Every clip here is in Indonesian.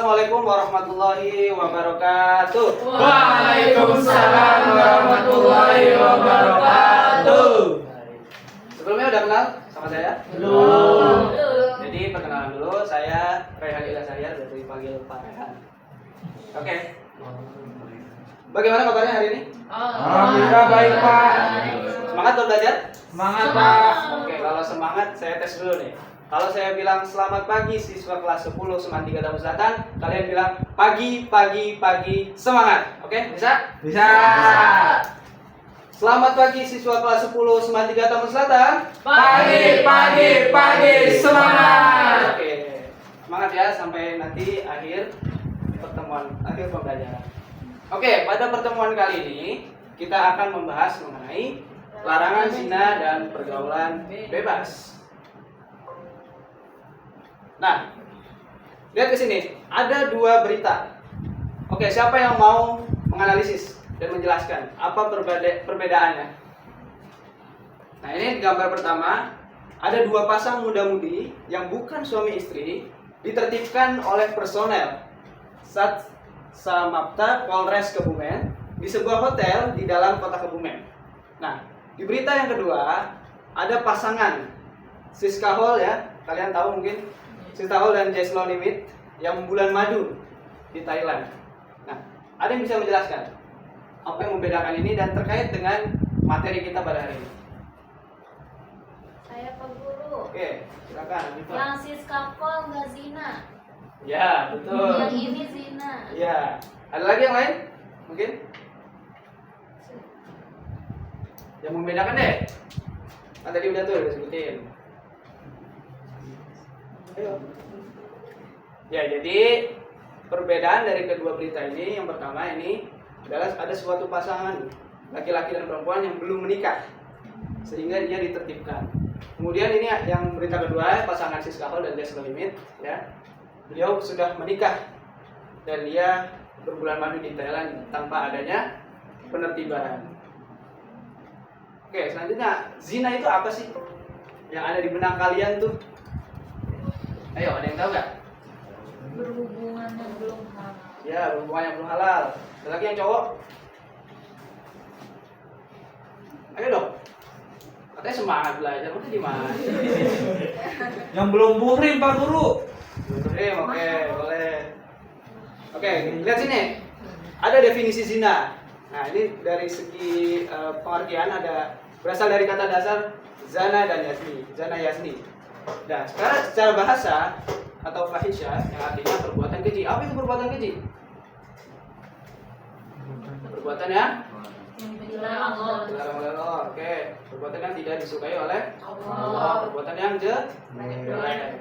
Assalamualaikum warahmatullahi wabarakatuh. Waalaikumsalam warahmatullahi wabarakatuh. Sebelumnya udah kenal sama saya? Belum. Jadi perkenalan dulu, saya Rehan Ilasarian, biasa dipanggil Pak Rehan. Oke. Bagaimana kabarnya hari ini? Alhamdulillah baik Pak. Semangat untuk belajar? Semangat Pak. Oke, kalau semangat saya tes dulu nih. Kalau saya bilang selamat pagi siswa kelas 10 Semantika Tamu Selatan, kalian bilang pagi semangat. Oke, bisa? Bisa. Selamat pagi siswa kelas 10 Semantika Tamu Selatan. Pagi semangat. Oke. Semangat ya sampai nanti akhir pembelajaran. Oke, pada pertemuan kali ini kita akan membahas mengenai larangan zina dan pergaulan bebas. Nah, lihat ke sini, ada dua berita. Oke, siapa yang mau menganalisis dan menjelaskan apa perbedaannya? Nah, ini gambar pertama, ada dua pasang muda-mudi yang bukan suami istri ditertibkan oleh personel Sat Samapta Polres Kebumen di sebuah hotel di dalam kota Kebumen. Nah, di berita yang kedua ada pasangan Siska Hall ya, kalian tahu mungkin Siska Hall dan Jeslo Limit yang bulan madu di Thailand. Nah, ada yang bisa menjelaskan apa yang membedakan ini dan terkait dengan materi kita pada hari ini? Saya Pak Guru. Oke, silakan. Hanifah. Yang Siska Hall nggak zina. Ya, betul. Yang ini zina. Ya, ada lagi yang lain? Mungkin? Yang membedakan deh. Kan tadi udah sebutin. Ayo. Ya, jadi perbedaan dari kedua berita ini, yang pertama ini adalah ada suatu pasangan laki-laki dan perempuan yang belum menikah sehingga dia ditertibkan. Kemudian ini yang berita kedua, pasangan Siska Hall dan Jeslo Limit ya. Beliau sudah menikah dan dia berbulan madu di Thailand tanpa adanya penertiban. Oke, selanjutnya zina itu apa sih? Yang ada di benak kalian tuh? Ayo, ada yang tahu nggak? Berhubungan yang belum halal. Ya, berhubungan yang belum halal. Ada lagi yang cowok? Ayo dong. Katanya semangat belajar, udah di mana? Yang belum muhrim Pak Guru. Oke, boleh. Oke, lihat sini. Ada definisi zina. Nah, ini dari segi pengertian ada berasal dari kata dasar zana dan yasni. Zana yasni. Nah, sekarang secara bahasa atau fahisha yang artinya perbuatan keji. Apa itu perbuatan keji? Perbuatan yang Dilarang Allah. dilarang oleh Allah. Oke, perbuatan yang tidak disukai oleh Allah. Perbuatan yang jelek.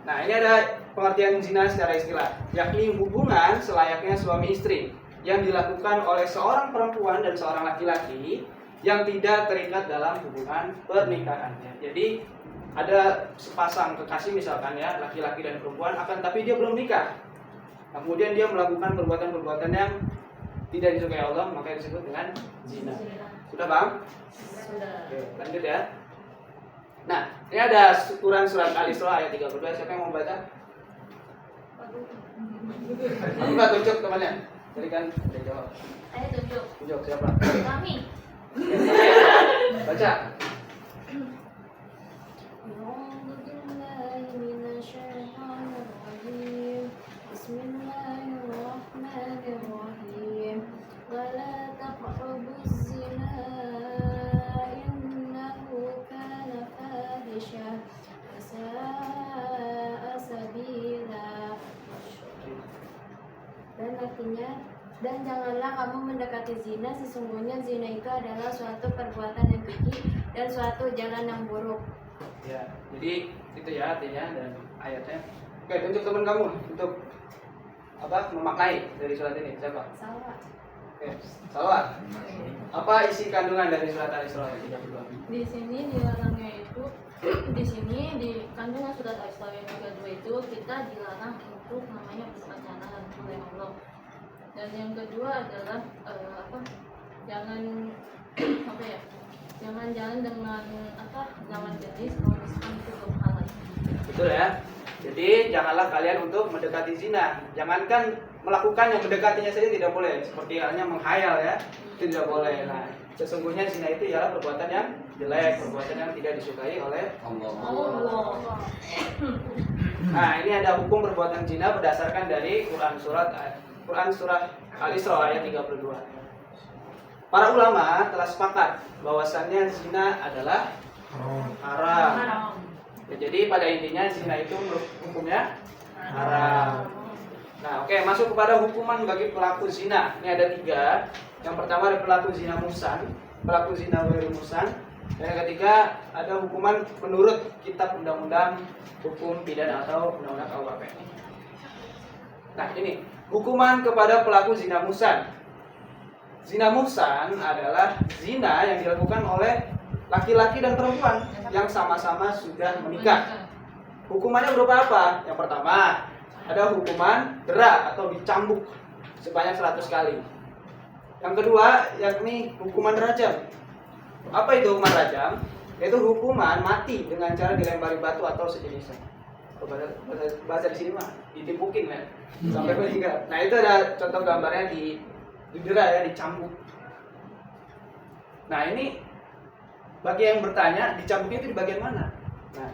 Nah, ini ada pengertian zina secara istilah, yakni hubungan selayaknya suami istri yang dilakukan oleh seorang perempuan dan seorang laki-laki yang tidak terikat dalam hubungan pernikahannya. Jadi ada sepasang kekasih misalkan ya, laki-laki dan perempuan, akan tapi dia belum nikah. Kemudian dia melakukan perbuatan-perbuatan yang tidak disukai Allah, maka disebut dengan zina. Sudah bang? Sudah. Oke, lanjut ya. Nah, ini ada surat Al-Isra ayat 32. Siapa yang mau baca? Aku nggak tunjuk temannya. Tadi kan udah jawab. Saya tunjuk. Tunjuk siapa? Kami. Baca. Bismillahirrahmanirrahim. Wala taqrabuz zina innahu kana fahisyah wa sa'a sabila. Dan artinya, dan janganlah kamu mendekati zina, sesungguhnya zina itu adalah suatu perbuatan yang keji dan suatu jalan yang buruk. Ya, jadi itu ya artinya dan ayatnya. Oke, tunjuk teman kamu untuk apa memaknai dari surat ini. Siapa? Salah. Oke, Salwa. Apa isi kandungan dari surat Al-Isra ayat 32? Di sini dilarangnya itu di sini di kandungan surat Al-Isra yang kedua itu kita dilarang untuk namanya berpacaran oleh Allah. Dan yang kedua adalah jangan jangan dengan lawan jenis kalau misalkan itu belum halal. Betul ya. Jadi Jadi janganlah kalian untuk mendekati zina. Jangankan melakukannya, mendekatinya saja tidak boleh. Seperti halnya menghayal ya, itu tidak boleh. Nah, sesungguhnya zina itu ialah perbuatan yang jelek, perbuatan yang tidak disukai oleh Allah. Nah, ini ada hukum perbuatan zina berdasarkan dari Quran surah Al-Isra ayat 32. Para ulama telah sepakat bahwasannya zina adalah haram. Ya, jadi pada intinya zina itu hukumnya haram. Nah, oke, masuk kepada hukuman bagi pelaku zina. Ini ada 3. Yang pertama ada pelaku zina muhsan, pelaku zina ghairu muhsan. Dan yang ketiga ada hukuman menurut kitab undang-undang hukum pidana atau undang-undang KUHP. Nah, ini hukuman kepada pelaku zina muhsan. Zina muhsan adalah zina yang dilakukan oleh laki-laki dan perempuan yang sama-sama sudah menikah. Hukumannya berupa apa? Yang pertama, ada hukuman dera atau dicambuk sebanyak 100 kali. Yang kedua, yakni hukuman rajam. Apa itu hukuman rajam? Yaitu hukuman mati dengan cara dilempari batu atau sejenisnya. Bahasa di sini mah ditipukin ya, sampai meninggal. Nah, itu ada contoh gambarnya didera ya, dicambuk. Nah, ini bagi yang bertanya, dicambuknya itu di bagian mana? Nah,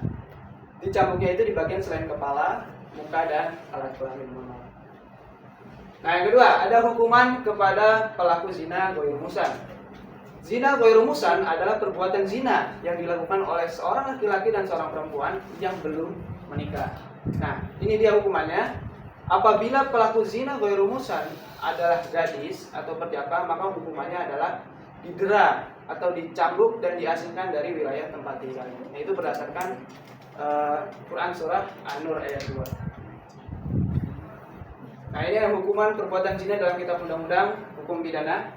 dicambuknya itu di bagian selain kepala, muka, dan alat kelamin. Nah, yang kedua, ada hukuman kepada pelaku zina ghairu muhsan. Zina ghairu muhsan adalah perbuatan zina yang dilakukan oleh seorang laki-laki dan seorang perempuan yang belum menikah. Nah, ini dia hukumannya. Apabila pelaku zina ghairu muhsan adalah gadis atau perjaka, maka hukumannya adalah didera atau dicambuk dan diasingkan dari wilayah tempat tinggalnya. Nah, itu berdasarkan Quran surah An-Nur ayat 2. Nah, ini adalah hukuman perbuatan zina dalam kitab undang-undang hukum pidana,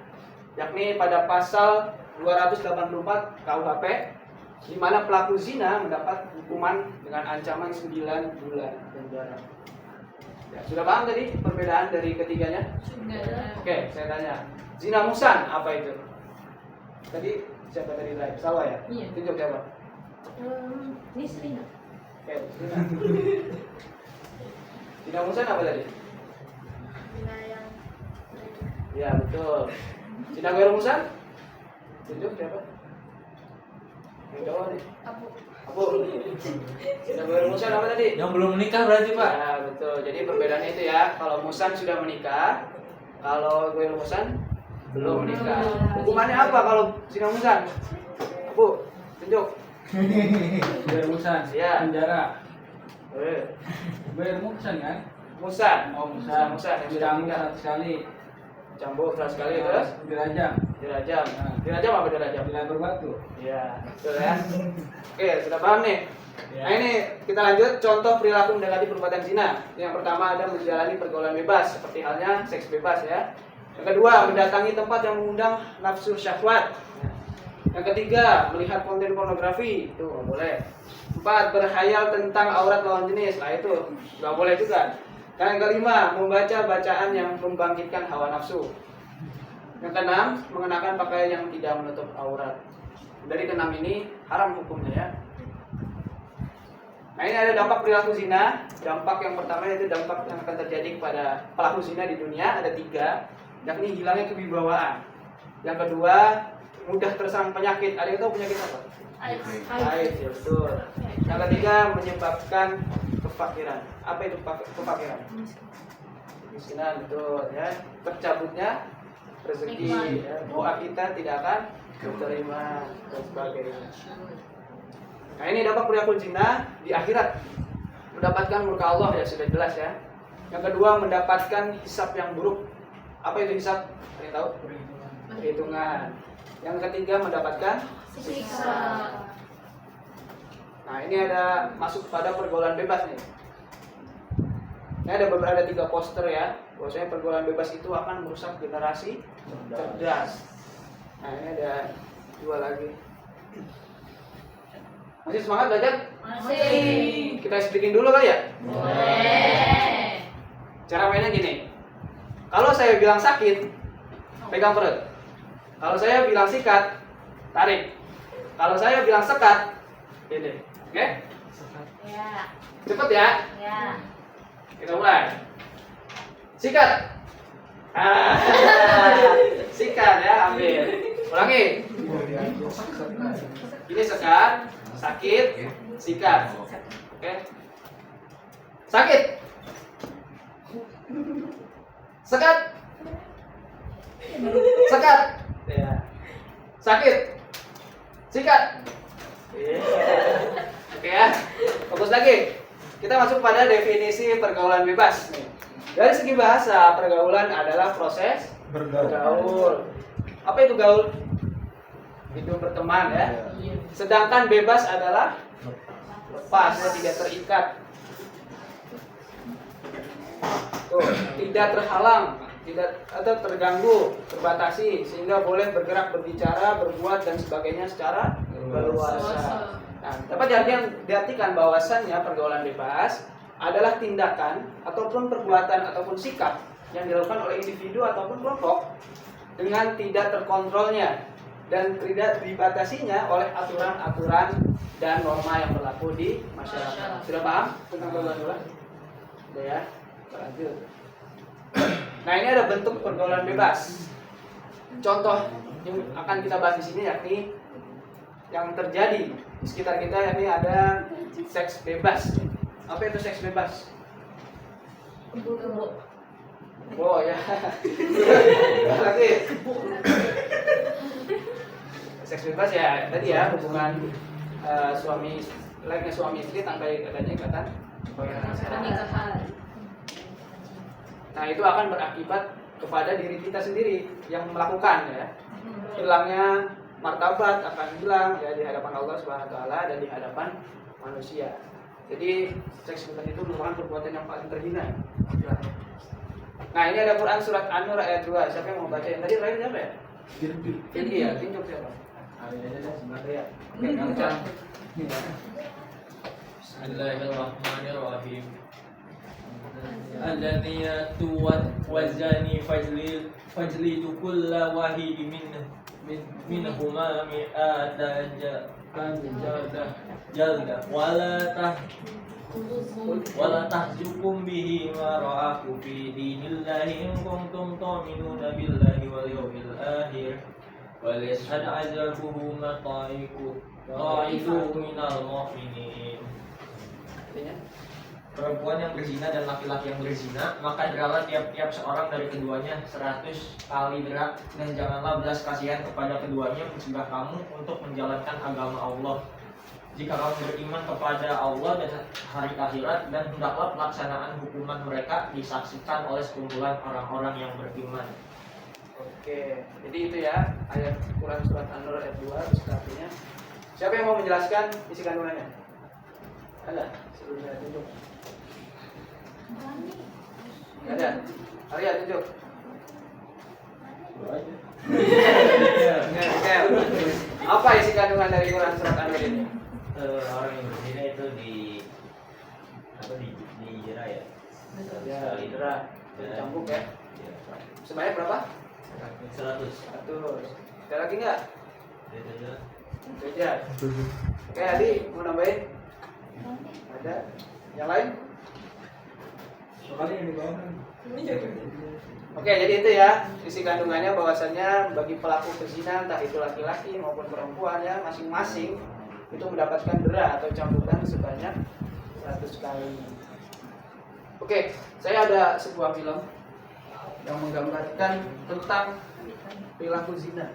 yakni pada pasal 284 KUHP, di mana pelaku zina mendapat hukuman dengan ancaman 9 bulan penjara. Ya, sudah paham tadi perbedaan dari ketiganya? Sudah. Oke, saya tanya. Zina muhsan apa itu? Tadi siapa tadi live? Salah ya? Iya. Tunjuk siapa? Ini Selina. Oke, Zina. Zina muhsan apa tadi? Zina yang Ya, betul. Zina ghairu muhsan? Tunjuk siapa? Yang jawab nih. Abu. Zina ghairu muhsan apa tadi? Yang belum menikah berarti Pak. Ya, betul. Jadi perbedaannya itu ya. Kalau muhsan sudah menikah, kalau ghairu muhsan belum menikah. Hukumannya apa kalau zina muhsan? Abu, tunjuk. Bayar muhsan. Iya. Penjara. Eh, Bayar muhsan kan? muhsan. Oh muhsan. Muhsan yang sudah Dicambuk menikah. 100 kali. Cambuk 100 kali terus Dirajam. dirajam. Dirajam apa dirajam? Dilempar batu. Iya, betul ya. Oke, sudah paham nih. Ya. Nah, ini kita lanjut contoh perilaku mendekati perbuatan zina. Yang pertama ada menjalani pergaulan bebas seperti halnya seks bebas ya. Yang kedua, mendatangi tempat yang mengundang nafsu syahwat. Yang ketiga, melihat konten pornografi, itu nggak boleh. 4, berhayal tentang aurat lawan jenis, nah itu nggak boleh juga. Dan yang kelima, membaca bacaan yang membangkitkan hawa nafsu. Yang keenam, mengenakan pakaian yang tidak menutup aurat. Dari keenam ini haram hukumnya ya. Nah, ini ada dampak perilaku zina. Dampak yang pertama itu dampak yang akan terjadi kepada pelaku zina di dunia ada 3, yakni hilangnya kewibawaan. Yang kedua, mudah terserang penyakit. Ada yang tahu penyakit apa? AIDS, ya betul. Yang ketiga, menyebabkan kefakiran. Apa itu kefakiran? Kemiskinan, betul ya. Tercabutnya rezeki, ya. Doa kita tidak akan diterima dan sebagainya. Nah, ini dampak perilaku zina di akhirat. Mendapatkan murka Allah ya sudah jelas ya. Yang kedua, mendapatkan hisab yang buruk. Apa itu hisab? Ada yang tahu? Perhitungan. Yang ketiga, mendapatkan Siksa. Nah, ini ada masuk pada pergaulan bebas nih. Ini ada 3 poster ya. Bahwasanya pergaulan bebas itu akan merusak generasi cerdas. Nah, ini ada 2 lagi. Masih semangat belajar? Masih. Kita speaking dulu kali ya? Boleh. Cara mainnya gini. Kalau saya bilang sakit, pegang perut. Kalau saya bilang sikat, tarik. Kalau saya bilang sekat, ini. Oke? Ya. Cepet ya. Ya. Kita mulai. Sikat. Sikat ya, ambil. Ulangi. Ini sekat, sakit, sikat. Oke. Sakit. Sekat. Sekat. Ya. Sakit. Sikat. Oke ya. Fokus lagi. Kita masuk pada definisi pergaulan bebas nih. Dari segi bahasa, pergaulan adalah proses bergaul. Apa itu gaul? Itu berteman ya. Sedangkan bebas adalah lepas, tidak terikat. Tuh, tidak terhalang, tidak atau terganggu, terbatasi sehingga boleh bergerak, berbicara, berbuat dan sebagainya secara leluasa. Nah, dapat diartikan bahwasannya pergaulan bebas adalah tindakan ataupun perbuatan ataupun sikap yang dilakukan oleh individu ataupun kelompok dengan tidak terkontrolnya dan tidak dibatasinya oleh aturan-aturan dan norma yang berlaku di masyarakat. Sudah paham tentang pergaulan bebas? Sudah ya? Lanjut. Nah, ini ada bentuk pergaulan bebas. Contoh yang akan kita bahas di sini yakni yang terjadi di sekitar kita, yakni ada seks bebas. Apa itu seks bebas? Oh ya. Berarti seks bebas ya tadi ya, hubungan suami layaknya suami istri tanpa adanya ikatan Pernikahan. Nah, itu akan berakibat kepada diri kita sendiri yang melakukan ya. Hilangnya martabat akan hilang ya di hadapan Allah Subhanahu wa taala dan di hadapan manusia. Jadi seks bebas itu merupakan perbuatan yang paling terhina. Nah, ini ada Quran surat An-Nur ayat 2. Siapa yang mau baca? Yang tadi terakhir siapa ya? Tinggi ya, Tinjuk siapa? Ya. Oke, kamu cara. Bismillahirrahmanirrahim. Al-zaniyatu waz-zani fajlidu kulla wahidin minhuma mi'ata jalda wala tahjukum bihi ma ra'aku fi dinillahi in kuntum tu'minuna billahi wal yawmil akhir wal yashhad 'azabuhuma ta'ifu minal mu'minin. Artinya Perempuan yang berzina dan laki-laki yang berzina, maka deralah tiap-tiap seorang dari keduanya 100 kali derak, dan janganlah belas kasihan kepada keduanya mencegah kamu untuk menjalankan agama Allah. Jika kamu beriman kepada Allah dan hari akhirat, dan hendaklah pelaksanaan hukuman mereka disaksikan oleh sekumpulan orang-orang yang beriman. Oke, jadi itu ya ayat Quran surat An-Nur ayat 2 artinya. Siapa yang mau menjelaskan isi kandungannya? Ada? Sebelum saya tunjuk. Nggak ada? Arya tunjuk. Apa isi kandungan dari Quran surat An-Nur ini? Orang yang berzina itu dijerah ya. Ya, idra, cambuk ya. Sebanyak berapa? 100. 100. Ada lagi nggak? Itu Itu aja. Oke, Adi mau nambahin? Ada? Yang lain? Oke, jadi itu ya isi kandungannya, bahwasannya bagi pelaku perzina entah itu laki-laki maupun perempuan ya, masing-masing itu mendapatkan dera atau cambukan sebanyak 100 kali. Oke, saya ada sebuah film yang menggambarkan tentang perilaku zina.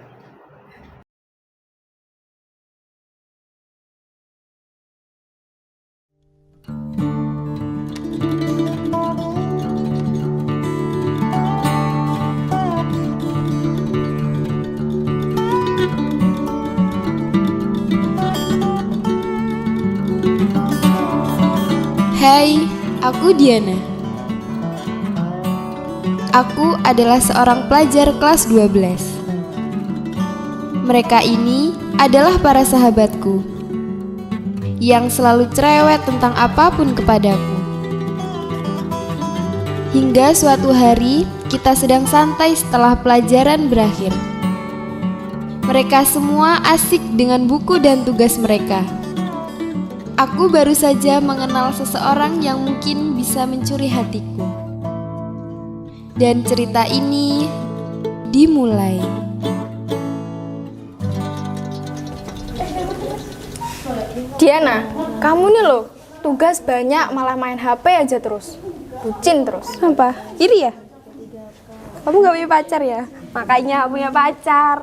Hai, aku Diana. Aku adalah seorang pelajar kelas 12. Mereka ini adalah para sahabatku yang selalu cerewet tentang apapun kepadaku. Hingga suatu hari kita sedang santai setelah pelajaran berakhir. Mereka semua asik dengan buku dan tugas mereka. Aku baru saja mengenal seseorang yang mungkin bisa mencuri hatiku. Dan cerita ini dimulai. Diana, kamu nih loh, tugas banyak malah main HP aja terus. Bucin terus. Apa? Iri ya? Kamu gak punya pacar ya? Makanya gak punya pacar.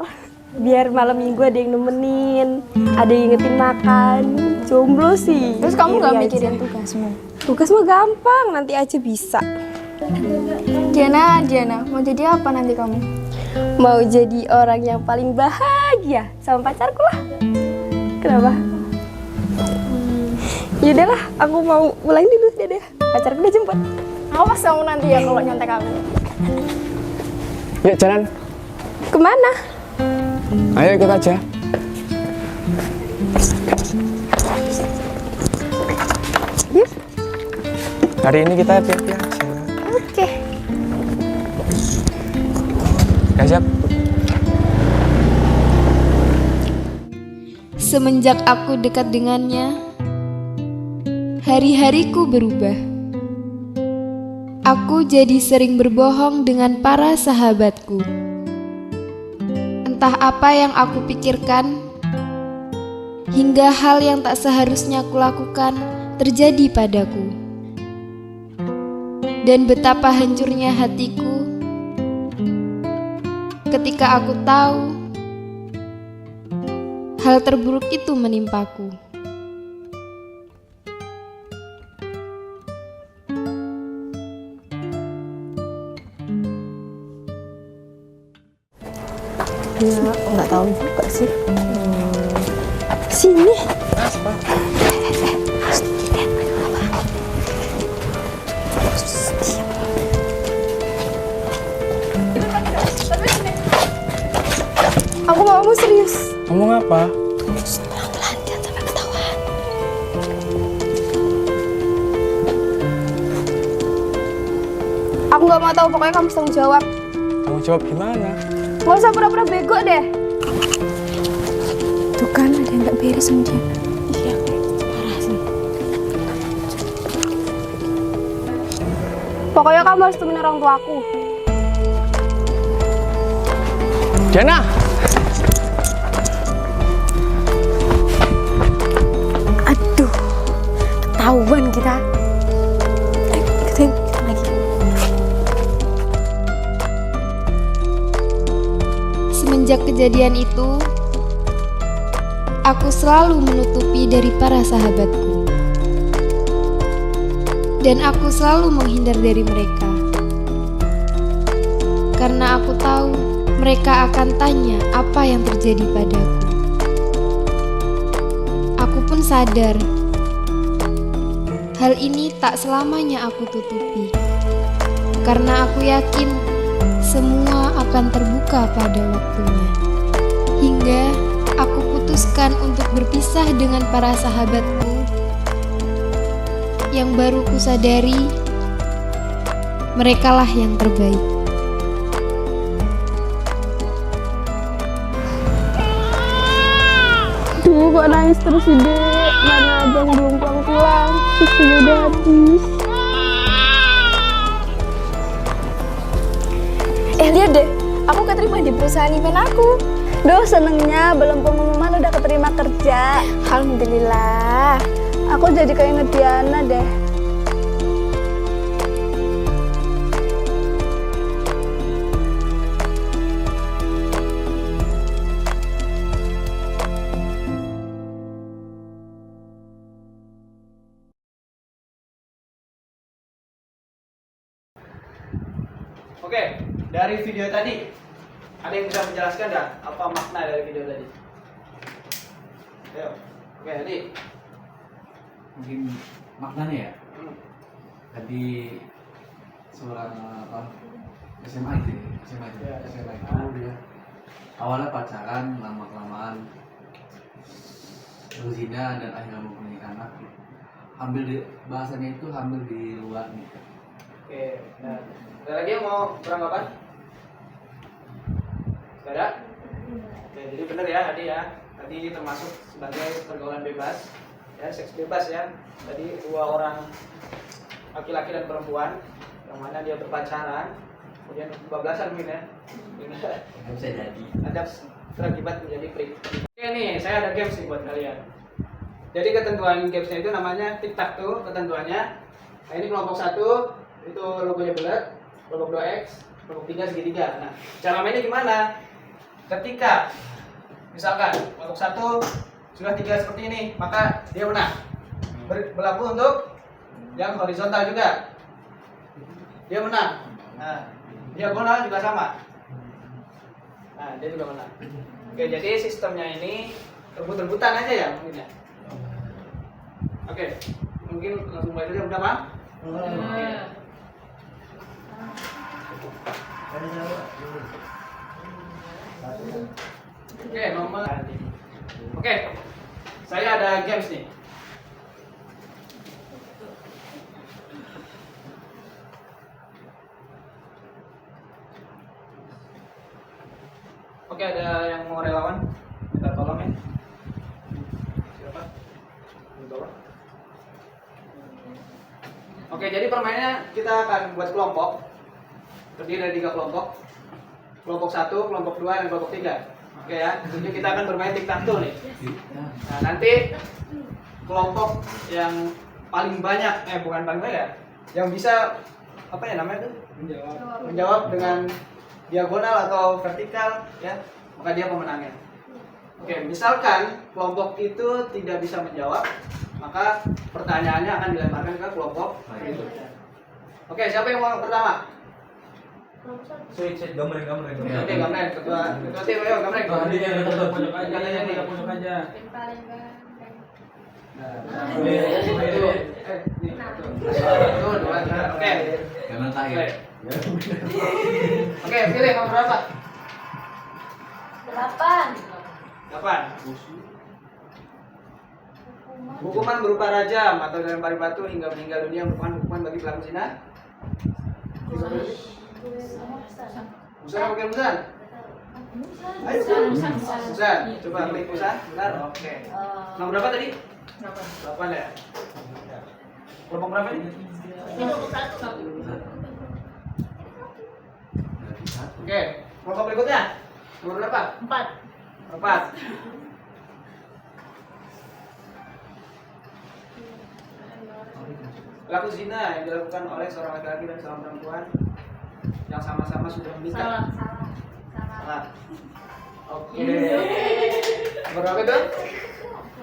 Biar malam minggu ada yang nemenin, ada yang ngingetin makan. Jomblo sih. Terus kamu Iri gak aja. mikirin tugasmu? Tugas mah gampang, nanti aja bisa. Diana, mau jadi apa nanti kamu? Mau jadi orang yang paling bahagia sama pacarku lah. Kenapa? Yaudahlah, aku mau pulang dulu, dadah. Pacarku udah jemput. Awas kamu nanti ya kalau nyontek aku. Yuk jalan, Kemana? ayo ikut aja. Yuk. Hari ini kita happy aja. Oke. Ya siap. Semenjak aku dekat dengannya, hari-hariku berubah. Aku jadi sering berbohong dengan para sahabatku. Entah apa yang aku pikirkan, hingga hal yang tak seharusnya aku lakukan terjadi padaku. Dan betapa hancurnya hatiku ketika aku tahu hal terburuk itu menimpaku. Ya, nggak tahu juga sih. Sini. Aku mau kamu serius. Ngomong apa? Pelan-pelan, jangan sampai ketahuan. Aku nggak mau tahu, pokoknya kamu harus tanggung jawab. Tanggung jawab gimana? Nggak usah pura-pura bego deh. Tuh kan, ada yang nggak beres sama dia. Iya, parah sih. Pokoknya kamu harus temenin orang tuaku. Diana! Aduh, ketahuan kita. Kita lagi. Semenjak kejadian itu, aku selalu menutupi dari para sahabatku. Dan aku selalu menghindar dari mereka. Karena aku tahu mereka akan tanya apa yang terjadi padaku. Aku pun sadar, hal ini tak selamanya aku tutupi. Karena aku yakin semua akan terbuka pada waktunya. Hingga aku putuskan untuk berpisah dengan para sahabatku yang baru kusadari merekalah yang terbaik. Duh, kok nangis terus sih, Dek? Mana abang belum pulang-pulang? Susunya udah habis. Lihat deh, aku keterima di perusahaan event aku. Duh, senengnya belum pengumuman udah keterima kerja. Alhamdulillah. Aku jadi keinget Diana deh. Oke, dari video tadi ada yang bisa menjelaskan nggak apa makna dari video tadi? Ayo, oke tadi. Mungkin maknanya ya. Hmm. Tadi seorang SMA itu, SMA itu dia awalnya pacaran, lama-kelamaan berzina dan akhirnya mempunyai anak. Bahasanya itu hamil di luar nikah. Oke, nah, ada lagi yang mau beranggapan? Gak ada? Oke, jadi benar ya tadi ya. Tadi termasuk sebagai pergaulan bebas. ya, seks bebas ya. Tadi dua orang laki-laki dan perempuan yang mana dia berpacaran, kemudian kebablasan mungkin ya. Ini Bisa jadi. ada berakibat menjadi prik. Oke nih, saya ada games nih buat kalian. Jadi ketentuan gamesnya itu namanya tic-tac-toe ketentuannya. Nah ini kelompok 1 itu logonya bulat, kelompok 2X, kelompok 3 segitiga. Nah cara mainnya gimana? Ketika misalkan kelompok 1 sudah 3 seperti ini, maka dia menang. Berlaku untuk yang horizontal juga, dia menang. Nah diagonal juga sama. Nah dia juga menang. Oke, jadi sistemnya ini rebut-rebutan aja ya mungkin ya. Oke, mungkin langsung mulai saja, udah Bang? Oke, nomor. Oke, saya ada games nih. Oke, ada yang mau relawan? Minta tolong ya. Siapa? Minta tolong. Oke, jadi permainannya kita akan buat kelompok. Terdiri dari 3 kelompok. Kelompok 1, kelompok 2, dan kelompok 3. Oke ya, jadi kita akan bermain tic-tac-toe nih. Nah, nanti kelompok yang paling banyak, bukan paling banyak ya, yang bisa apa ya namanya tuh? Menjawab dengan diagonal atau vertikal ya, maka dia pemenangnya. Oke, misalkan kelompok itu tidak bisa menjawab, maka pertanyaannya akan dilemparkan ke kelompok berikutnya. Oke, siapa yang mau pertama? Sweet, gambreng. Oke, gambreng. Ketua tim, ayo gambreng. Pojok aja. Yang paling banteng. Satu, dua, tiga. Oke. Jangan terakhir. Oke, pilih nomor berapa? 8. 8. Hukuman berupa rajam atau dilempari batu hingga meninggal dunia merupakan hukuman bagi pelaku zina. Musan apa musan? Ayo musan. Coba klik musan. Benar. Oke. Nomor berapa tadi? 8 ya. Kelompok berapa ini? Oke. Kelompok berikutnya. Nomor berapa? 4. Pelaku zina yang dilakukan oleh seorang laki-laki dan seorang perempuan yang sama-sama sudah menikah. Salah. Oke. Berapa itu?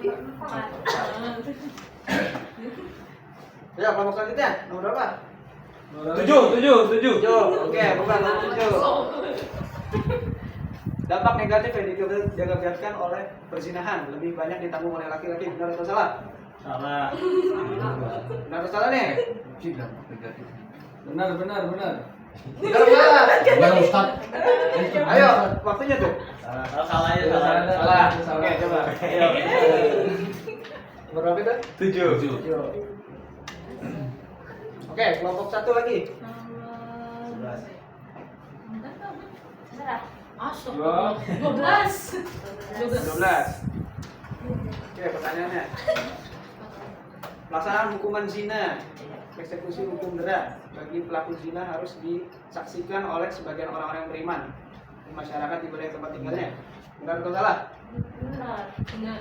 4. Ya, kelompok selanjutnya nomor berapa? 7. 7. Oke, bukan nomor 7. Dampak negatif yang diakibatkan oleh perzinahan lebih banyak ditanggung oleh laki-laki, benar atau salah? Salah. Benar atau salah nih? Benar. Benar salah? Bukan Ustaz. Ayo, waktunya tuh. Salah ya. Salah. Oke, coba. Ayo. Berapa itu? 7. 7. Oke, kelompok 1 lagi. 12. 12. Oke, pertanyaannya. Pelaksanaan hukuman zina, eksekusi hukum berat bagi pelaku zina harus disaksikan oleh sebagian orang-orang yang beriman di masyarakat di wilayah tempat tinggalnya. Benar atau salah? Benar.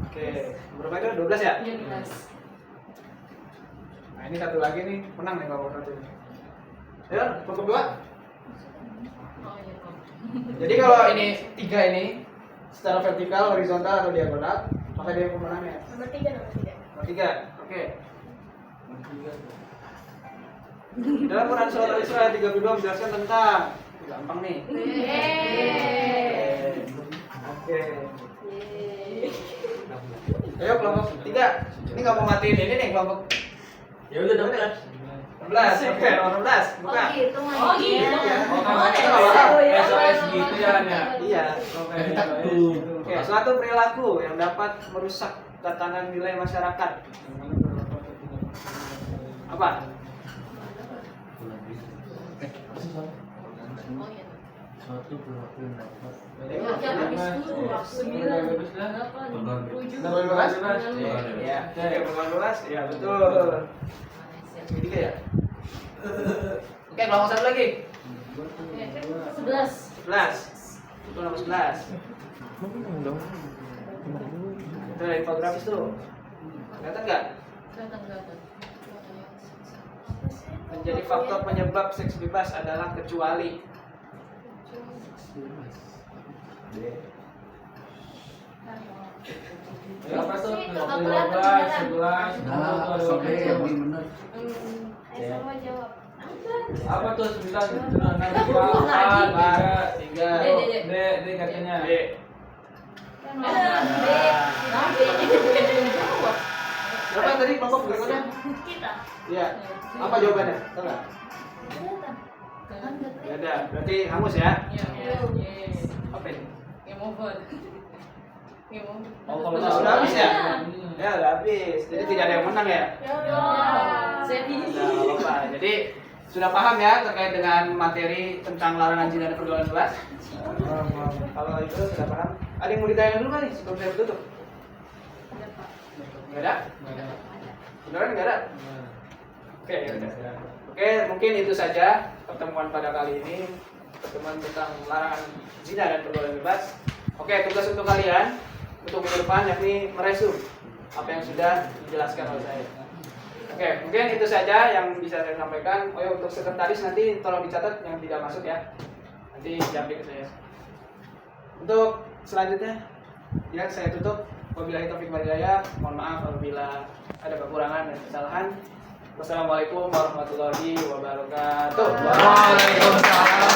Oke, berapa itu? 12 ya? Iya, 12. Nah, ini satu lagi nih, menang nih kalau satu ini. Ya, kelompok 2. Oh iya, Pak. Jadi kalau ini 3 ini secara vertikal, horizontal atau diagonal, maka dia pemenangnya. Nomor 3. Nomor 3. Oke. Dalam Quran surah Al-Isra 32 menjelaskan tentang gampang nih. Oke. Ayo kelompok 3. Ini nggak mau matiin ini nih kelompok. Ya udah 12. 16. Oke, nomor 16. Buka. Oh gitu. Iya. SOS gitu ya hanya. Iya. Tuh. Oke, suatu perilaku yang dapat merusak tatanan nilai masyarakat. Apa? Oh iya. Suatu perilaku yang dapat Ya, habis itu 18? Ya, 18, ya betul. Ketiga ya. Oke, kelompok satu lagi. 11. 11. Itu nomor 11. Itu dari infografis tuh. Kelihatan nggak? Kelihatan. Menjadi faktor penyebab seks bebas adalah kecuali Apa tuh? 15, 11. Nah, sampai yang benar. Semua jawab. Apa tuh 9? 3. D katanya. B. Berapa tadi kelompok berikutnya? Kita. Iya. Apa jawabannya? Tahu nggak? Nggak ada. Berarti hangus ya? Apa ini? Game over. Oh, kalau Sudah habis ya? Ya, udah habis. Jadi tidak ada yang menang ya? Sedih. Nah, nggak apa-apa. Jadi sudah paham ya terkait dengan materi tentang larangan zina dan pergaulan bebas? Kalau itu sudah paham. Ada yang mau ditanya dulu nggak nih sebelum saya tutup? Nggak ada? Beneran nggak ada? Oke, ya udah. Oke, mungkin itu saja pertemuan pada kali ini. Pertemuan tentang larangan zina dan pergaulan bebas. Oke, tugas untuk kalian untuk minggu depan yakni meresum apa yang sudah dijelaskan oleh saya. Oke, mungkin itu saja yang bisa saya sampaikan. Oh ya, untuk sekretaris nanti tolong dicatat yang tidak masuk ya. Nanti jampi ke saya. Untuk selanjutnya, ya saya tutup. Wabillahi taufiq wal hidayah. Mohon maaf apabila ada kekurangan dan kesalahan. Wassalamualaikum warahmatullahi wabarakatuh. Waalaikumsalam.